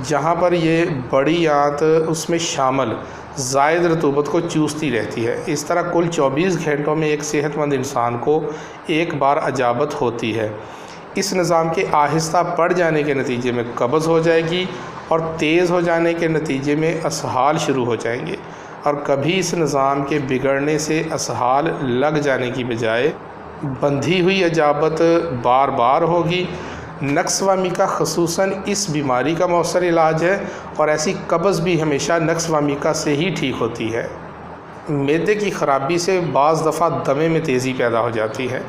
جہاں پر یہ بڑی آنت اس میں شامل زائد رطوبت کو چوستی رہتی ہے۔ اس طرح کل 24 گھنٹوں میں ایک صحت مند انسان کو ایک بار اجابت ہوتی ہے۔ اس نظام کے آہستہ پڑ جانے کے نتیجے میں قبض ہو جائے گی اور تیز ہو جانے کے نتیجے میں اسہال شروع ہو جائیں گے، اور کبھی اس نظام کے بگڑنے سے اسہال لگ جانے کی بجائے بندھی ہوئی اجابت بار بار ہوگی۔ نقص و میکا خصوصاً اس بیماری کا مؤثر علاج ہے، اور ایسی قبض بھی ہمیشہ نقص و میکا سے ہی ٹھیک ہوتی ہے۔ معدے کی خرابی سے بعض دفعہ دمے میں تیزی پیدا ہو جاتی ہے۔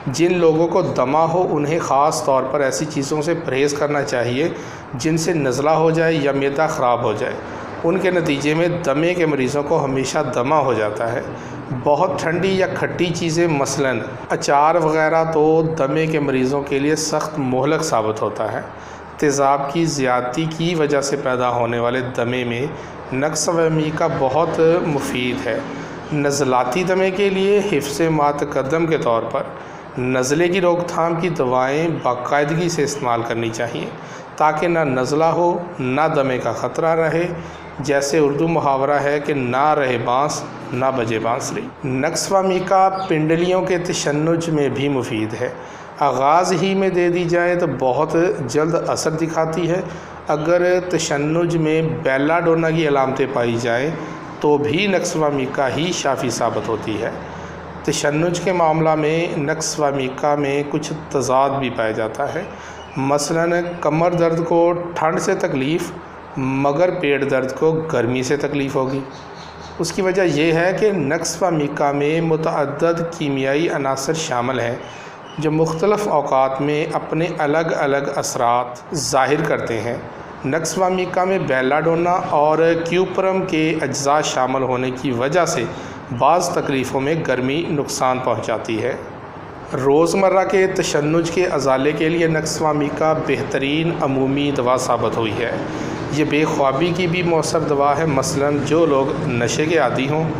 جن لوگوں کو دمہ ہو انہیں خاص طور پر ایسی چیزوں سے پرہیز کرنا چاہیے جن سے نزلہ ہو جائے یا معدہ خراب ہو جائے۔ ان کے نتیجے میں دمے کے مریضوں کو ہمیشہ دمہ ہو جاتا ہے۔ بہت ٹھنڈی یا کھٹی چیزیں مثلاً اچار وغیرہ تو دمے کے مریضوں کے لیے سخت مہلک ثابت ہوتا ہے۔ تیزاب کی زیادتی کی وجہ سے پیدا ہونے والے دمے میں نقص و میکا بہت مفید ہے۔ نزلاتی دمے کے لیے حفظ ما تقدم کے طور پر نزلے کی روک تھام کی دوائیں باقاعدگی سے استعمال کرنی چاہیے، تاکہ نہ نزلہ ہو نہ دمے کا خطرہ رہے۔ جیسے اردو محاورہ ہے کہ نہ رہے بانس نہ بجے بانسری۔ نقص و میکا پنڈلیوں کے تشنج میں بھی مفید ہے۔ آغاز ہی میں دے دی جائے تو بہت جلد اثر دکھاتی ہے۔ اگر تشنج میں بیلا ڈونا کی علامتیں پائی جائیں تو بھی نقص و میکا ہی شافی ثابت ہوتی ہے۔ تشنج کے معاملہ میں نقص و میکا میں کچھ تضاد بھی پایا جاتا ہے۔ مثلاً کمر درد کو ٹھنڈ سے تکلیف مگر پیٹ درد کو گرمی سے تکلیف ہوگی۔ اس کی وجہ یہ ہے کہ نقص و میکا میں متعدد کیمیائی عناصر شامل ہیں جو مختلف اوقات میں اپنے الگ الگ اثرات ظاہر کرتے ہیں۔ نقص و میکا میں بیلا ڈونا اور کیوپرم کے اجزاء شامل ہونے کی وجہ سے بعض تکلیفوں میں گرمی نقصان پہنچاتی ہے۔ روزمرہ کے تشنج کے ازالے کے لیے نقص و میکا بہترین عمومی دوا ثابت ہوئی ہے۔ یہ بے خوابی کی بھی مؤثر دوا ہے۔ مثلاً جو لوگ نشے کے عادی ہوں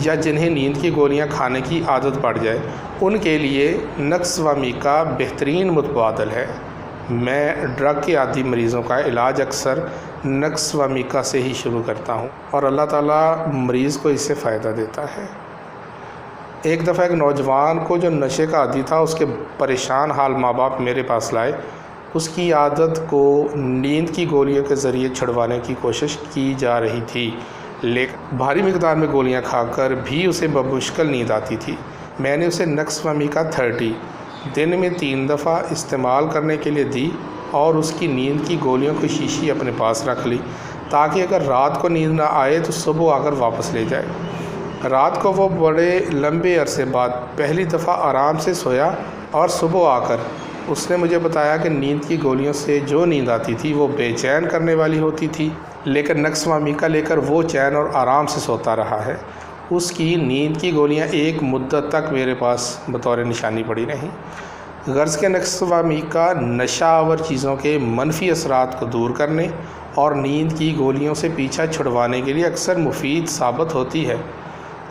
یا جنہیں نیند کی گولیاں کھانے کی عادت پڑ جائے، ان کے لیے نقص و میکا بہترین متبادل ہے۔ میں ڈرگ کے عادی مریضوں کا علاج اکثر نقص و میکا سے ہی شروع کرتا ہوں، اور اللہ تعالیٰ مریض کو اس سے فائدہ دیتا ہے۔ ایک دفعہ ایک نوجوان کو جو نشے کا عادی تھا، اس کے پریشان حال ماں باپ میرے پاس لائے۔ اس کی عادت کو نیند کی گولیوں کے ذریعے چھڑوانے کی کوشش کی جا رہی تھی، لیکن بھاری مقدار میں گولیاں کھا کر بھی اسے بمشکل نیند آتی تھی۔ میں نے اسے نقص و میکا 30 دن میں 3 دفعہ استعمال کرنے کے لیے دی، اور اس کی نیند کی گولیوں کی شیشی اپنے پاس رکھ لی، تاکہ اگر رات کو نیند نہ آئے تو صبح آ کر واپس لے جائے۔ رات کو وہ بڑے لمبے عرصے بعد پہلی دفعہ آرام سے سویا، اور صبح آ کر اس نے مجھے بتایا کہ نیند کی گولیوں سے جو نیند آتی تھی وہ بے چین کرنے والی ہوتی تھی، لیکن نقص و میکا لے کر وہ چین اور آرام سے سوتا رہا ہے۔ اس کی نیند کی گولیاں ایک مدت تک میرے پاس بطور نشانی پڑی رہیں۔ غرض کے نقص و میکا نشہ آور چیزوں کے منفی اثرات کو دور کرنے اور نیند کی گولیوں سے پیچھا چھڑوانے کے لیے اکثر مفید ثابت ہوتی ہے۔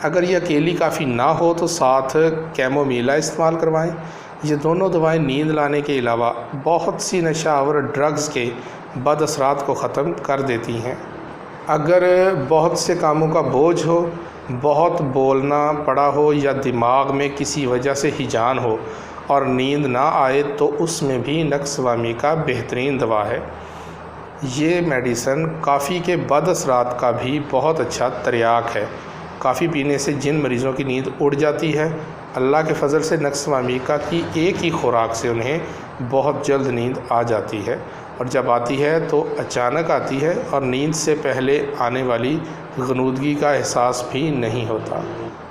اگر یہ اکیلی کافی نہ ہو تو ساتھ کیمومیلا استعمال کروائیں۔ یہ دونوں دوائیں نیند لانے کے علاوہ بہت سی نشہ آور ڈرگز کے بد اثرات کو ختم کر دیتی ہیں۔ اگر بہت سے کاموں کا بوجھ ہو، بہت بولنا پڑا ہو یا دماغ میں کسی وجہ سے ہیجان ہو اور نیند نہ آئے تو اس میں بھی نقص و میکا بہترین دوا ہے۔ یہ میڈیسن کافی کے بد اثرات کا بھی بہت اچھا تریاک ہے۔ کافی پینے سے جن مریضوں کی نیند اڑ جاتی ہے، اللہ کے فضل سے نقص و میکا کی ایک ہی خوراک سے انہیں بہت جلد نیند آ جاتی ہے، اور جب آتی ہے تو اچانک آتی ہے اور نیند سے پہلے آنے والی غنودگی کا احساس بھی نہیں ہوتا۔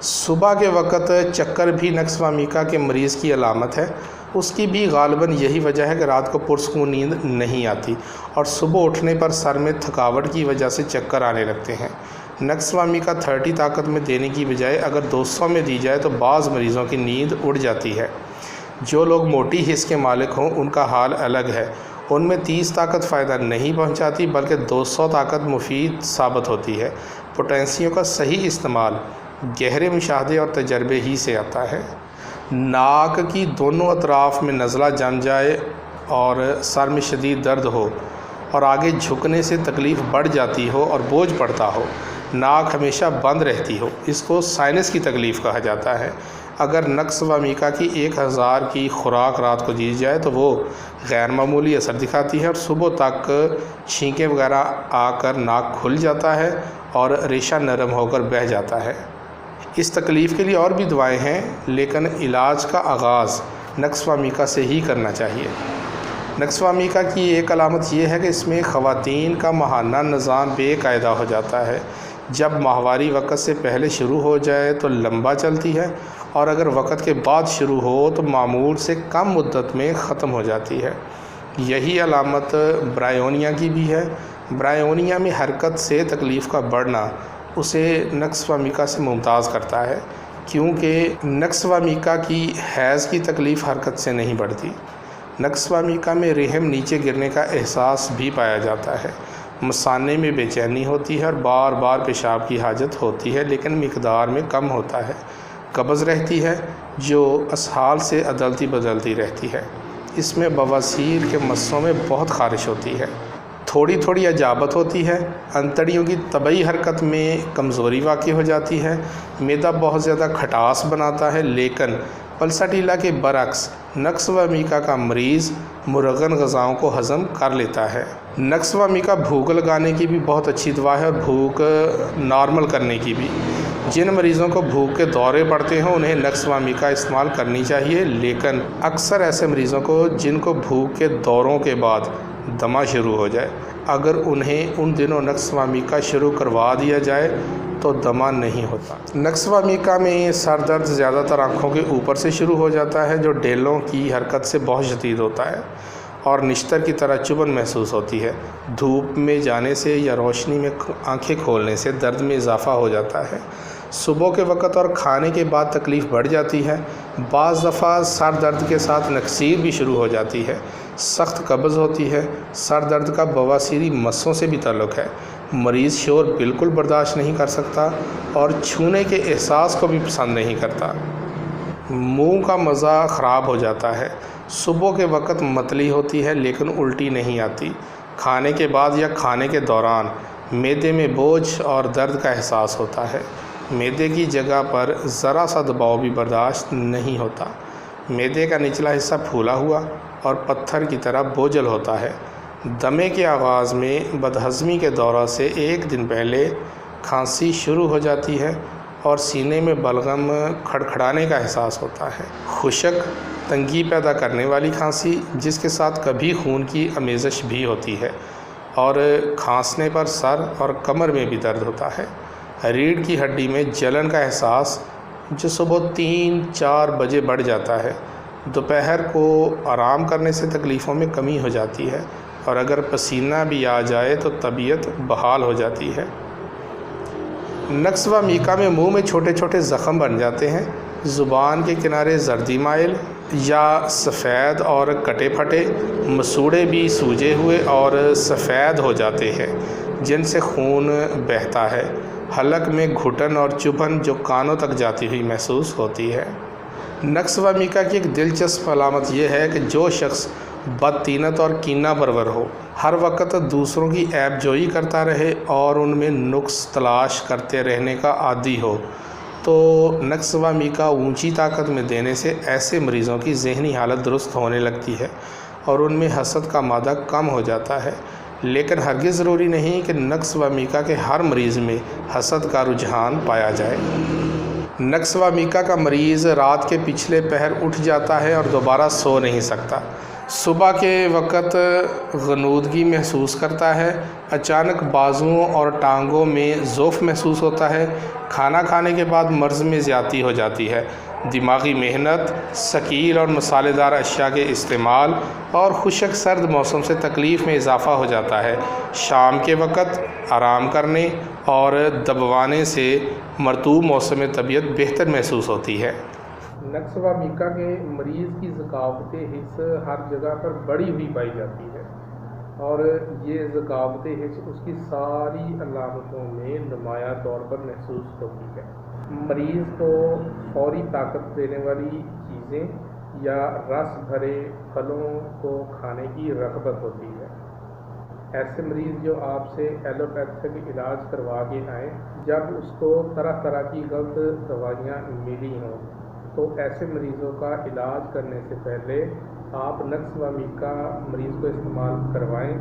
صبح کے وقت چکر بھی نقص و میکا کے مریض کی علامت ہے۔ اس کی بھی غالباً یہی وجہ ہے کہ رات کو پرسکون نیند نہیں آتی اور صبح اٹھنے پر سر میں تھکاوٹ کی وجہ سے چکر آنے لگتے ہیں۔ نقص و میکا 30 طاقت میں دینے کی بجائے اگر 200 میں دی جائے تو بعض مریضوں کی نیند اڑ جاتی ہے۔ جو لوگ موٹی حس کے مالک ہوں ان کا حال الگ ہے، ان میں 30 طاقت فائدہ نہیں پہنچاتی بلکہ 200 طاقت مفید ثابت ہوتی ہے۔ پوٹینسیوں کا صحیح استعمال گہرے مشاہدے اور تجربے ہی سے آتا ہے۔ ناک کی دونوں اطراف میں نزلہ جم جائے اور سر میں شدید درد ہو اور آگے جھکنے سے تکلیف بڑھ جاتی ہو اور بوجھ پڑتا ہو، ناک ہمیشہ بند رہتی ہو، اس کو سائنس کی تکلیف کہا جاتا ہے۔ اگر نقص و میکا کی 1000 کی خوراک رات کو دی جائے تو وہ غیر معمولی اثر دکھاتی ہے اور صبح تک چھینکیں وغیرہ آ کر ناک کھل جاتا ہے اور ریشہ نرم ہو کر بہہ جاتا ہے۔ اس تکلیف کے لیے اور بھی دوائیں ہیں، لیکن علاج کا آغاز نقص و میکا سے ہی کرنا چاہیے۔ نقص و میکا کی ایک علامت یہ ہے کہ اس میں خواتین کا ماہانہ نظام بے قاعدہ ہو جاتا ہے۔ جب ماہواری وقت سے پہلے شروع ہو جائے تو لمبا چلتی ہے، اور اگر وقت کے بعد شروع ہو تو معمول سے کم مدت میں ختم ہو جاتی ہے۔ یہی علامت برایونیا کی بھی ہے۔ برایونیا میں حرکت سے تکلیف کا بڑھنا اسے نقص و میکا سے ممتاز کرتا ہے، کیونکہ نقص و میکا کی حیض کی تکلیف حرکت سے نہیں بڑھتی۔ نقص و میکا میں رحم نیچے گرنے کا احساس بھی پایا جاتا ہے، مثانے میں بے چینی ہوتی ہے اور بار بار پیشاب کی حاجت ہوتی ہے، لیکن مقدار میں کم ہوتا ہے۔ قبض رہتی ہے جو اسہال سے عدلتی بدلتی رہتی ہے۔ اس میں بواسیر کے مسوں میں بہت خارش ہوتی ہے۔ تھوڑی تھوڑی اجابت ہوتی ہے۔ انتڑیوں کی طبعی حرکت میں کمزوری واقع ہو جاتی ہے۔ معدہ بہت زیادہ کھٹاس بناتا ہے، لیکن پلساٹیلا کے برعکس نقص و میکا کا مریض مرغن غذاؤں کو ہضم کر لیتا ہے۔ نقص و میکا بھوک لگانے کی بھی بہت اچھی دوا ہے اور بھوک نارمل کرنے کی بھی۔ جن مریضوں کو بھوک کے دورے پڑتے ہیں انہیں نقص و میکا استعمال کرنی چاہیے، لیکن اکثر ایسے مریضوں کو جن کو بھوک کے دوروں کے بعد دمہ شروع ہو جائے، اگر انہیں ان دنوں نقص و میکا شروع کروا دیا جائے تو دمہ نہیں ہوتا۔ نقص و میکا میں سر درد زیادہ تر آنکھوں کے اوپر سے شروع ہو جاتا ہے، جو ڈیلوں کی حرکت سے بہت شدید ہوتا ہے اور نشتر کی طرح چبھن محسوس ہوتی ہے۔ دھوپ میں جانے سے یا روشنی میں آنکھیں کھولنے سے درد میں اضافہ ہو جاتا ہے۔ صبح کے وقت اور کھانے کے بعد تکلیف بڑھ جاتی ہے۔ بعض دفعہ سر درد کے ساتھ نکسیر بھی شروع ہو جاتی ہے۔ سخت قبض ہوتی ہے۔ سر درد کا بواسیری مسوں سے بھی تعلق ہے۔ مریض شور بالکل برداشت نہیں کر سکتا اور چھونے کے احساس کو بھی پسند نہیں کرتا۔ منہ کا مزہ خراب ہو جاتا ہے۔ صبح کے وقت متلی ہوتی ہے لیکن الٹی نہیں آتی۔ کھانے کے بعد یا کھانے کے دوران معدے میں بوجھ اور درد کا احساس ہوتا ہے۔ معدے کی جگہ پر ذرا سا دباؤ بھی برداشت نہیں ہوتا۔ معدے کا نچلا حصہ پھولا ہوا اور پتھر کی طرح بوجھل ہوتا ہے۔ دمے کے آغاز میں بدہضمی کے دورہ سے 1 دن پہلے کھانسی شروع ہو جاتی ہے اور سینے میں بلغم کھڑکھڑانے کا احساس ہوتا ہے۔ خشک تنگی پیدا کرنے والی کھانسی جس کے ساتھ کبھی خون کی آمیزش بھی ہوتی ہے، اور کھانسنے پر سر اور کمر میں بھی درد ہوتا ہے۔ ریڑھ کی ہڈی میں جلن کا احساس جو صبح 3-4 بجے بڑھ جاتا ہے۔ دوپہر کو آرام کرنے سے تکلیفوں میں کمی ہو جاتی ہے، اور اگر پسینہ بھی آ جائے تو طبیعت بحال ہو جاتی ہے۔ نقص و میکا میں منہ میں چھوٹے چھوٹے زخم بن جاتے ہیں۔ زبان کے کنارے زردی مائل یا سفید اور کٹے پھٹے، مسوڑے بھی سوجے ہوئے اور سفید ہو جاتے ہیں جن سے خون بہتا ہے۔ حلق میں گھٹن اور چبھن جو کانوں تک جاتی ہوئی محسوس ہوتی ہے۔ نقص و میکا کی ایک دلچسپ علامت یہ ہے کہ جو شخص بدطینت اور کینہ پرور ہو، ہر وقت دوسروں کی عیب جوئی کرتا رہے اور ان میں نقص تلاش کرتے رہنے کا عادی ہو، تو نقص و میکا اونچی طاقت میں دینے سے ایسے مریضوں کی ذہنی حالت درست ہونے لگتی ہے اور ان میں حسد کا مادہ کم ہو جاتا ہے۔ لیکن ہرگز ضروری نہیں کہ نقص و میکا کے ہر مریض میں حسد کا رجحان پایا جائے۔ نقص و میکا کا مریض رات کے پچھلے پہر اٹھ جاتا ہے اور دوبارہ سو نہیں سکتا۔ صبح کے وقت غنودگی محسوس کرتا ہے۔ اچانک بازوؤں اور ٹانگوں میں ضعف محسوس ہوتا ہے۔ کھانا کھانے کے بعد مرض میں زیادتی ہو جاتی ہے۔ دماغی محنت، ثقیل اور مسالے دار اشیاء کے استعمال اور خشک سرد موسم سے تکلیف میں اضافہ ہو جاتا ہے۔ شام کے وقت آرام کرنے اور دبوانے سے مرطوب موسم میں طبیعت بہتر محسوس ہوتی ہے۔ نقص و میکا کے مریض کی ذکاوت حس ہر جگہ پر بڑھی ہوئی پائی جاتی ہے، اور یہ ذکاوت حس اس کی ساری علامتوں میں نمایاں طور پر محسوس ہوتی ہے۔ مریض کو فوری طاقت دینے والی چیزیں یا رس بھرے پھلوں کو کھانے کی رغبت ہوتی ہے۔ ایسے مریض جو آپ سے ایلوپیتھک علاج کروا کے آئیں، جب اس کو طرح طرح کی غلط دوائیاں ملی ہوں، تو ایسے مریضوں کا علاج کرنے سے پہلے آپ نقص و میکا مریض کو استعمال کروائیں۔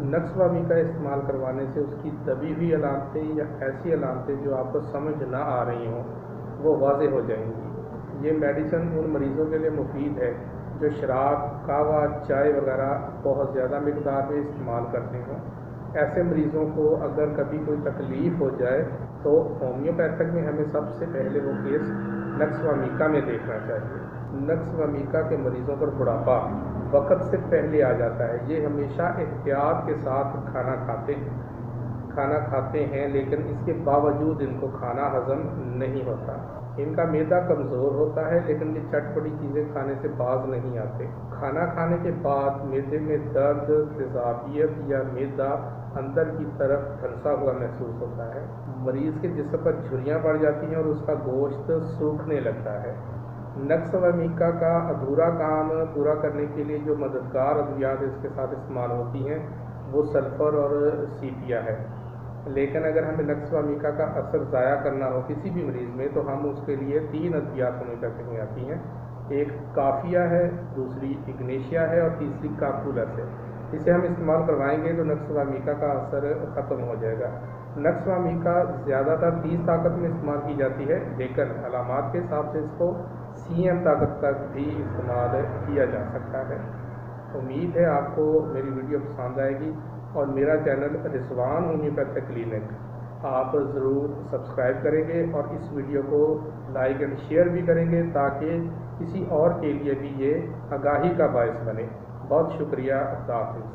نقص و میکا استعمال کروانے سے اس کی دبی ہوئی علامتیں یا ایسی علامتیں جو آپ کو سمجھ نہ آ رہی ہوں وہ واضح ہو جائیں گی۔ یہ میڈیسن ان مریضوں کے لیے مفید ہے جو شراب، قہوہ، چائے وغیرہ بہت زیادہ مقدار میں استعمال کرتے ہوں۔ ایسے مریضوں کو اگر کبھی کوئی تکلیف ہو جائے تو ہومیوپیتھک میں ہمیں سب سے پہلے وہ کیس نقص و میکا میں دیکھنا چاہیے۔ نقص و میکا کے مریضوں پر بڑھاپا وقت سے پہلے آ جاتا ہے۔ یہ ہمیشہ احتیاط کے ساتھ کھانا کھاتے ہیں لیکن اس کے باوجود ان کو کھانا ہضم نہیں ہوتا۔ ان کا معدہ کمزور ہوتا ہے لیکن یہ چٹپٹی چیزیں کھانے سے باز نہیں آتے۔ کھانا کھانے کے بعد معدے میں درد، تیزابیت یا معدہ اندر کی طرف دھنسا ہوا محسوس ہوتا ہے۔ مریض کے جسم پر جھریاں پڑ جاتی ہیں اور اس کا گوشت سوکھنے لگتا ہے۔ نقص و میکا کا ادھورا کام پورا کرنے کے لیے جو مددگار ادویات اس کے ساتھ استعمال ہوتی ہیں وہ سلفر اور سیپیا ہے، لیکن اگر ہمیں نقص و میکا کا اثر ضائع کرنا ہو کسی بھی مریض میں تو ہم اس کے لیے 3 ادویات ہومیوپیتھک میں آتی ہیں۔ ایک کافیہ ہے، دوسری اگنیشیا ہے اور تیسری کاکولس ہے۔ اسے ہم استعمال کروائیں گے تو نقص و میکا کا اثر ختم ہو جائے گا۔ نقص و میکا زیادہ تر 30 طاقت میں استعمال کی جاتی ہے، لیکن علامات کے حساب سے اس کو CM طاقت تک بھی استعمال کیا جا سکتا ہے۔ امید ہے آپ کو میری ویڈیو پسند آئے گی اور میرا چینل رضوان ہومیوپیتھک کلینک آپ ضرور سبسکرائب کریں گے اور اس ویڈیو کو لائک اینڈ شیئر بھی کریں گے تاکہ کسی اور کے لیے بھی یہ آگاہی کا باعث بنے۔ بہت شکریہ، خدا حافظ۔